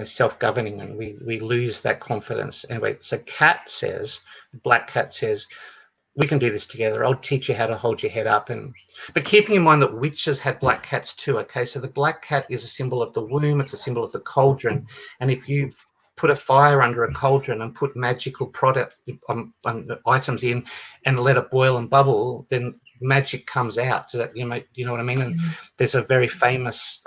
self-governing, and we lose that confidence. Anyway, so Black Cat says, we can do this together. I'll teach you how to hold your head up. But keeping in mind that witches had black cats too, okay? So the black cat is a symbol of the womb. It's a symbol of the cauldron. And if you put a fire under a cauldron and put magical products, items in, and let it boil and bubble, then magic comes out. So that, you know what I mean? And there's a very famous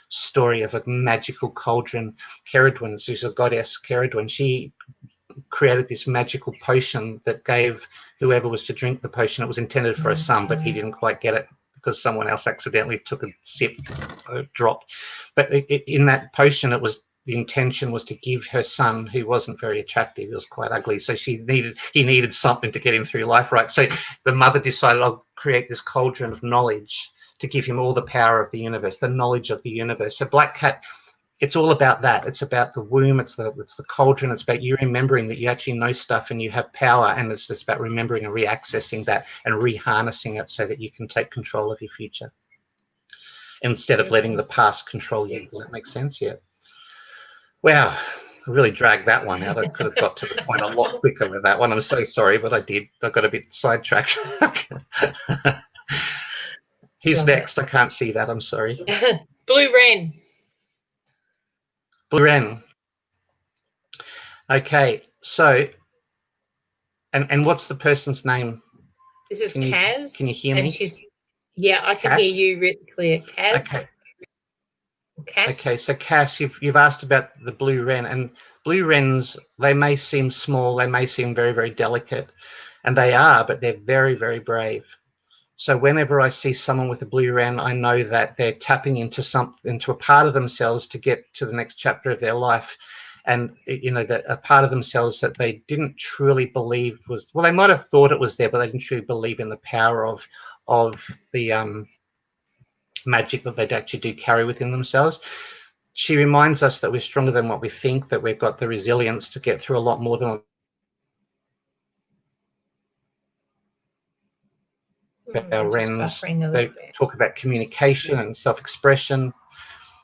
story of a magical cauldron. Ceridwen, who's a goddess, Ceridwen, she created this magical potion that gave whoever was to drink the potion, it was intended for a son, but he didn't quite get it because someone else accidentally took a sip, a drop. But in that potion, the intention was to give her son, who wasn't very attractive, he was quite ugly, so he needed something to get him through life, right? So the mother decided, I'll create this cauldron of knowledge to give him all the power of the universe, the knowledge of the universe. So Black Cat, it's all about that. It's about the womb. It's the cauldron. It's about you remembering that you actually know stuff and you have power, and it's just about remembering and reaccessing that and reharnessing it so that you can take control of your future instead of letting the past control you. Does that make sense? Yeah. Wow, I really dragged that one out. I could have got to the point a lot quicker with that one. I'm so sorry, but I did. I got a bit sidetracked. Who's next? I can't see that. I'm sorry. Blue Wren. Blue Wren. Okay, so, and what's the person's name? This is Kaz. Can you hear me? Yeah, I can hear you really clear. Kaz. Okay. Cass? Okay, so Cass, you've asked about the blue wren, and blue wrens, they may seem small, they may seem very, very delicate, and they are, but they're very, very brave. So whenever I see someone with a blue wren, I know that they're tapping into something, into a part of themselves to get to the next chapter of their life. And, you know, that a part of themselves that they didn't truly believe was, well, they might have thought it was there, but they didn't truly believe in the power of the magic that they actually do carry within themselves. She reminds us that we're stronger than what we think, that we've got the resilience to get through a lot more than our wrens. They talk about communication and self-expression.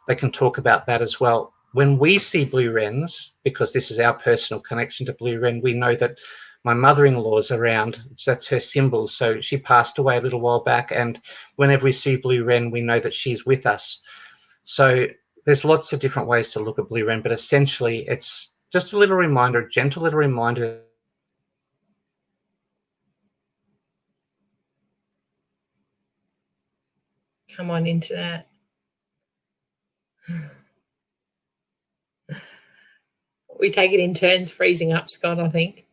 They can talk about that as well. When we see blue wrens, because this is our personal connection to blue wren, we know that my mother-in-law is around. That's her symbol. So she passed away a little while back, and whenever we see blue wren, we know that she's with us. So there's lots of different ways to look at blue wren, but essentially it's just a little reminder, a gentle little reminder. Come on, internet. We take it in turns freezing up, Scott, I think.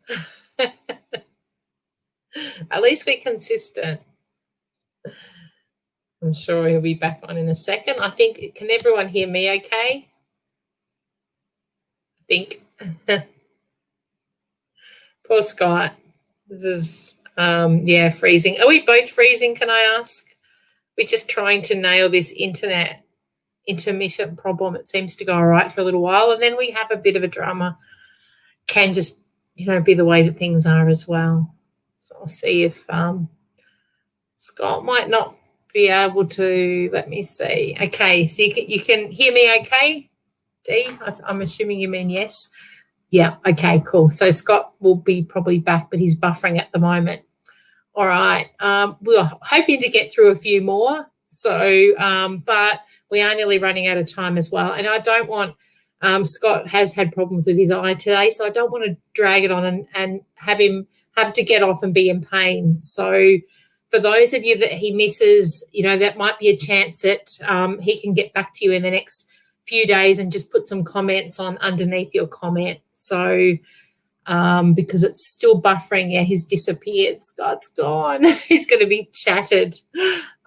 At least we're consistent. I'm sure he'll be back on in a second. I think, can everyone hear me okay? I think. Poor Scott. This is, yeah, freezing. Are we both freezing, can I ask? We're just trying to nail this internet intermittent problem. It seems to go all right for a little while, and then we have a bit of a drama. Can just, you know, be the way that things are as well. So I'll see if Scott might not be able to. Let me see. Okay, so you can hear me okay, Dee? I'm assuming you mean yes. Yeah, okay, cool. So Scott will be probably back, but he's buffering at the moment. All right. We're hoping to get through a few more. So, but we are nearly running out of time as well. And I don't want, Scott has had problems with his eye today, so I don't want to drag it on and have him have to get off and be in pain. So for those of you that he misses, you know, that might be a chance that he can get back to you in the next few days and just put some comments on underneath your comment. So because it's still buffering. Yeah, he's disappeared. Scott's gone. He's going to be shattered.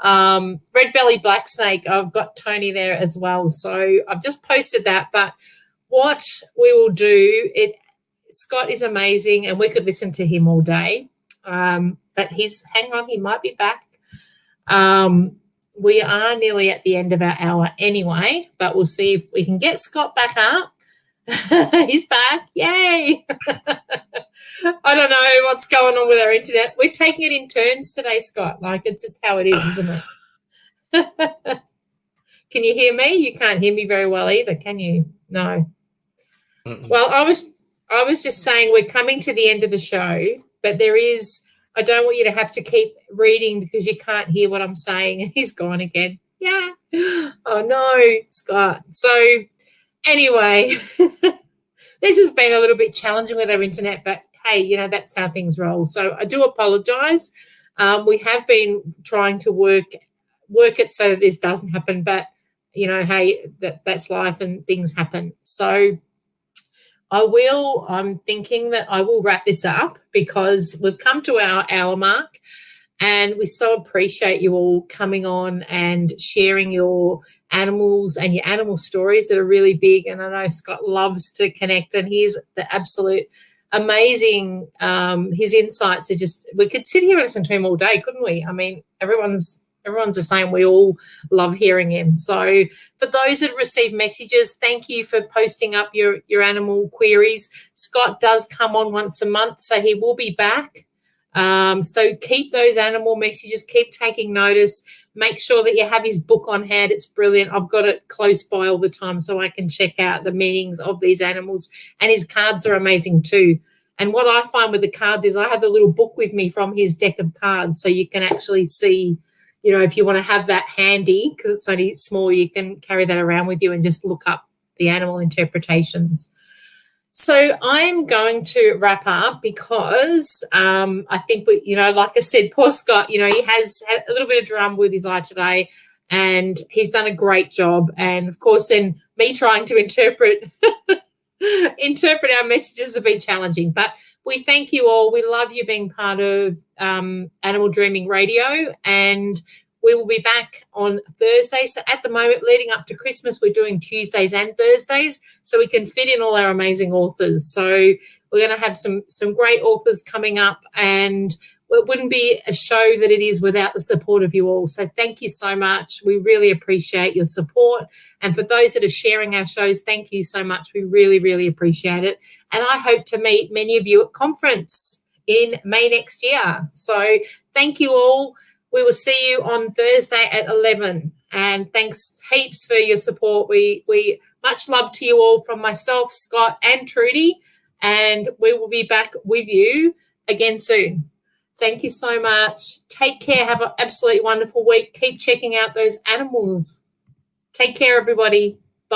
Red belly black snake, I've got Tony there as well. So I've just posted that. But what we will do, Scott is amazing and we could listen to him all day. But hang on, he might be back. we are nearly at the end of our hour anyway, but we'll see if we can get Scott back up. He's back. Yay. I don't know what's going on with our internet. We're taking it in turns today, Scott. Like, it's just how it is, isn't it? Can you hear me? You can't hear me very well either, can you? No. Mm-mm. Well, I was just saying we're coming to the end of the show, but I don't want you to have to keep reading because you can't hear what I'm saying. And he's gone again. Yeah. Oh, no, Scott. So anyway, this has been a little bit challenging with our internet, but hey, that's how things roll. So I do apologise. We have been trying to work it so that this doesn't happen, but hey, that's life and things happen. So I'm thinking that I will wrap this up because we've come to our hour mark, and we so appreciate you all coming on and sharing your animals and your animal stories that are really big. And I know Scott loves to connect, and he's the absolute amazing. His insights are just, we could sit here and listen to him all day, couldn't we? I mean, everyone's the same. We all love hearing him. So for those that receive messages, thank you for posting up your animal queries. Scott does come on once a month, so he will be back. So keep those animal messages, keep taking notice. Make sure that you have his book on hand. It's brilliant. I've got it close by all the time so I can check out the meanings of these animals. And his cards are amazing too. And what I find with the cards is I have a little book with me from his deck of cards, so you can actually see, if you want to have that handy, because it's only small, you can carry that around with you and just look up the animal interpretations. So I'm going to wrap up because I think like I said, poor Scott, he has had a little bit of drum with his eye today, and he's done a great job. And of course, then me trying to interpret our messages have been challenging. But we thank you all. We love you being part of Animal Dreaming Radio, and we will be back on Thursday. So at the moment, leading up to Christmas, we're doing Tuesdays and Thursdays so we can fit in all our amazing authors. So we're going to have some great authors coming up, and it wouldn't be a show that it is without the support of you all. So thank you so much. We really appreciate your support. And for those that are sharing our shows, thank you so much. We really, really appreciate it. And I hope to meet many of you at conference in May next year. So thank you all. We will see you on Thursday at 11. And thanks heaps for your support. We much love to you all from myself, Scott, and Trudy. And we will be back with you again soon. Thank you so much. Take care. Have an absolutely wonderful week. Keep checking out those animals. Take care, everybody.